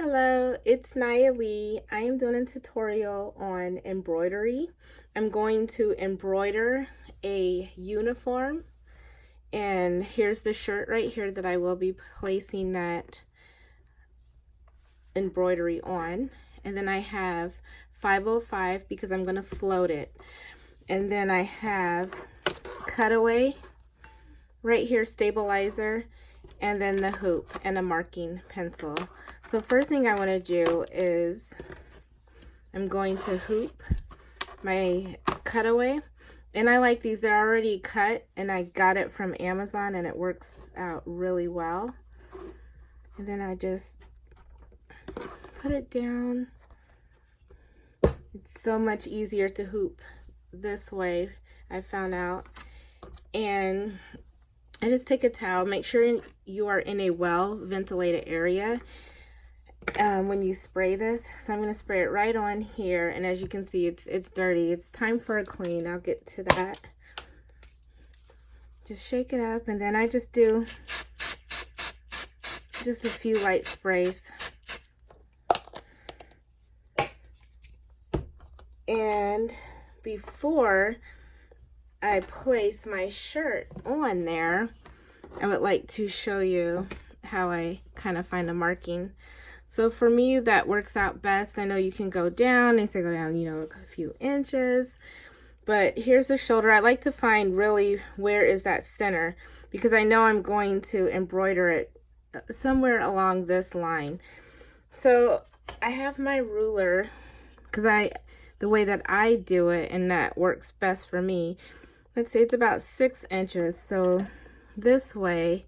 Hello, it's Naya Lee. I am doing a tutorial on embroidery. I'm going to embroider a uniform, and here's the shirt right here that I will be placing that embroidery on. And then I have 505 because I'm going to float it. And then I have cutaway right here, stabilizer, and then the hoop and a marking pencil. So first thing I want to do is I'm going to hoop my cutaway, and I like these. They're already cut and I got it from Amazon and it works out really well. And then I just put it down. It's so much easier to hoop this way, I found out. And I just take a towel, make sure you are in a well ventilated area when you spray this. So I'm going to spray it right on here, and as you can see, it's dirty. It's time for a clean. I'll get to that. Just shake it up, and then I just do just a few light sprays. And before I place my shirt on there, I would like to show you how I kind of find a marking. So for me, that works out best. I know you can go down. They say go down, a few inches. But here's the shoulder. I like to find really where is that center, because I know I'm going to embroider it somewhere along this line. So I have my ruler, because the way that I do it, and that works best for me, let's say it's about 6 inches. So this way,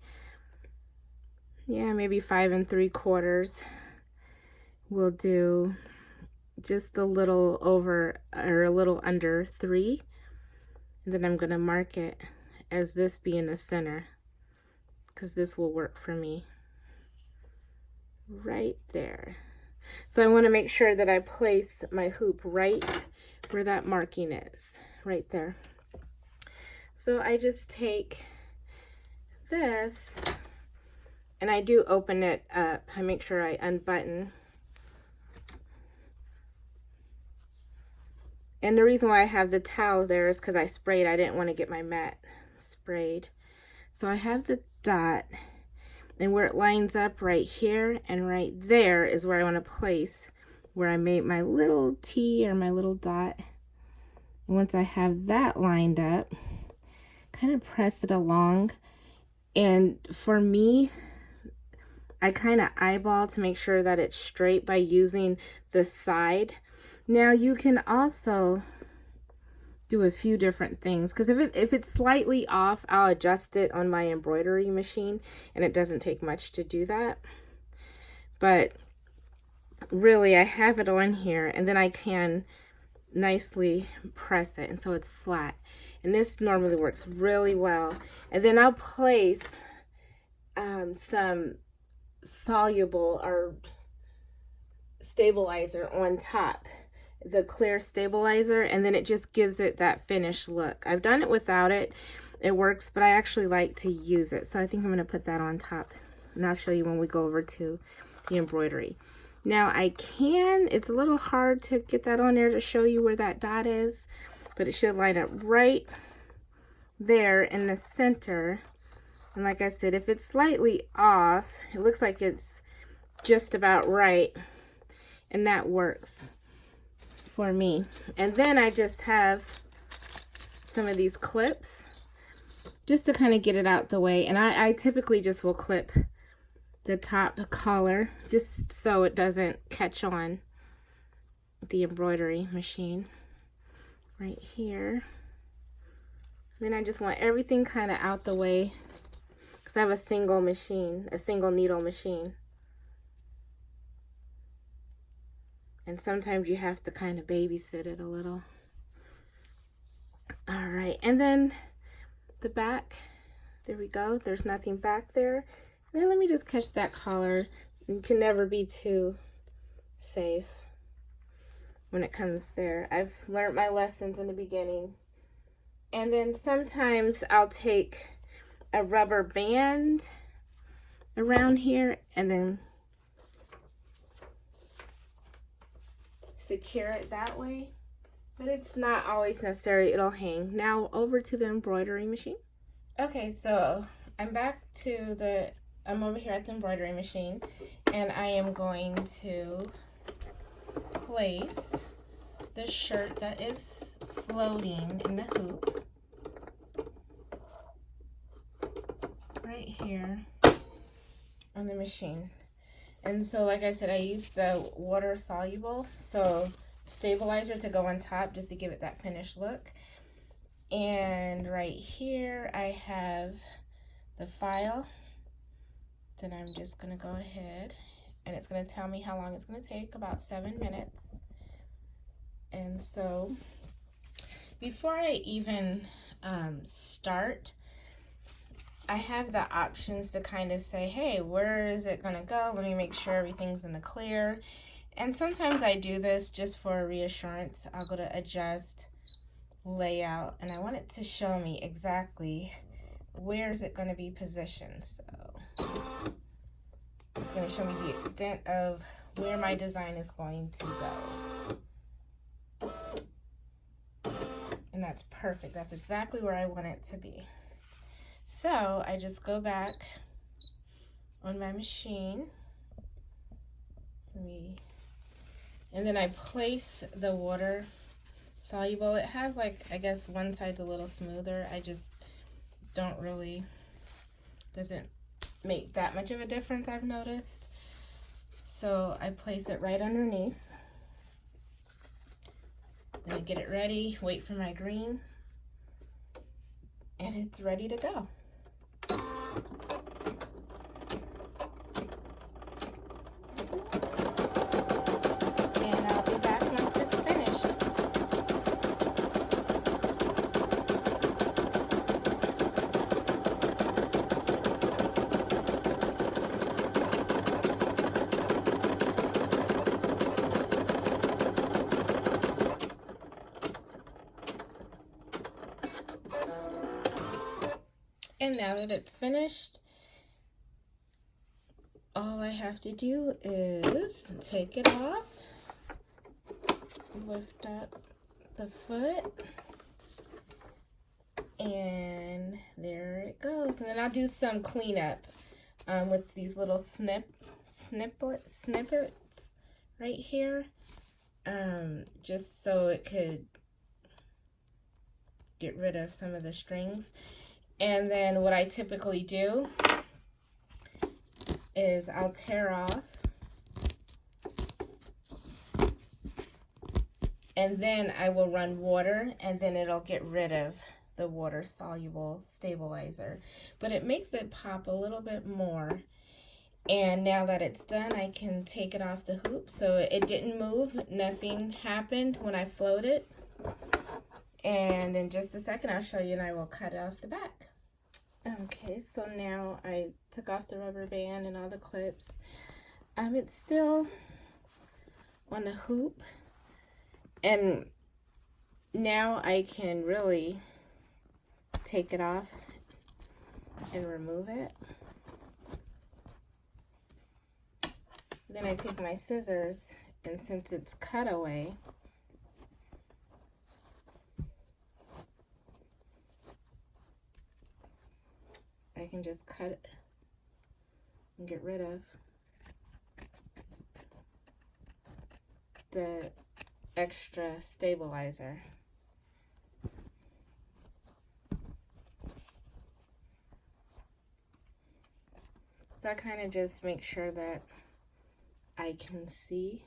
yeah, maybe 5 3/4. We'll do just a little over or a little under 3. And then I'm going to mark it as this being the center, because this will work for me right there. So I want to make sure that I place my hoop right where that marking is, right there. So I just take this and I do open it up. I make sure I unbutton. And the reason why I have the towel there is because I sprayed. I didn't want to get my mat sprayed. So I have the dot, and where it lines up right here and right there is where I want to place where I made my little T or my little dot. And once I have that lined up, kind of press it along. And for me, I kind of eyeball to make sure that it's straight by using the side. Now you can also do a few different things, because if it's slightly off, I'll adjust it on my embroidery machine, and it doesn't take much to do that. But really, I have it on here, and then I can nicely press it, and so it's flat. And this normally works really well. And then I'll place some soluble or stabilizer on top, the clear stabilizer, and then it just gives it that finished look. I've done it without it. It works, but I actually like to use it. So I think I'm going to put that on top, and I'll show you when we go over to the embroidery. Now it's a little hard to get that on there to show you where that dot is, but it should line up right there in the center. And like I said, if it's slightly off, it looks like it's just about right, and that works for me. And then I just have some of these clips just to kind of get it out the way. And I typically just will clip the top collar just so it doesn't catch on the embroidery machine right here. Then I just want everything kind of out the way, because I have a single needle machine. And sometimes you have to kind of babysit it a little. All right, and then the back, there we go. There's nothing back there. And then let me just catch that collar. You can never be too safe when it comes there. I've learned my lessons in the beginning. And then sometimes I'll take a rubber band around here and then secure it that way, but it's not always necessary. It'll hang. Now over to the embroidery machine. Okay, so I'm back to I'm over here at the embroidery machine, and I am going to place the shirt that is floating in the hoop right here on the machine. And so, like I said, I used the water soluble stabilizer to go on top just to give it that finished look. And right here I have the file that I'm just gonna go ahead, and it's gonna tell me how long it's gonna take, about 7 minutes. And so before I even start, I have the options to kind of say, hey, where is it gonna go? Let me make sure everything's in the clear. And sometimes I do this just for reassurance. I'll go to adjust, layout, and I want it to show me exactly where is it gonna be positioned. So it's gonna show me the extent of where my design is going to go. And that's perfect. That's exactly where I want it to be. So I just go back on my machine, and then I place the water soluble. It has, like, I guess one side's a little smoother. I just don't really, doesn't make that much of a difference, I've noticed. So I place it right underneath. Then I get it ready, wait for my green, and it's ready to go. And I'll be back once it's finished. And now that it's finished, all I have to do is take it off, lift up the foot, and there it goes. And then I'll do some cleanup with these little snippets right here, just so it could get rid of some of the strings. And then what I typically do is I'll tear off, and then I will run water, and then it'll get rid of the water soluble stabilizer. But it makes it pop a little bit more. And now that it's done, I can take it off the hoop. So it didn't move, nothing happened when I floated. And in just a second, I'll show you, and I will cut it off the back. Okay, so now I took off the rubber band and all the clips. It's still on the hoop, and now I can really take it off and remove it. Then I take my scissors, and since it's cutaway, I can just cut it and get rid of the extra stabilizer. So I kind of just make sure that I can see.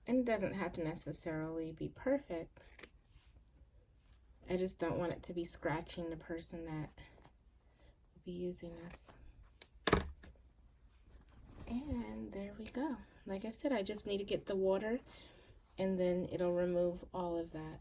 And it doesn't have to necessarily be perfect. I just don't want it to be scratching the person that will be using this. And there we go. Like I said, I just need to get the water, and then it'll remove all of that.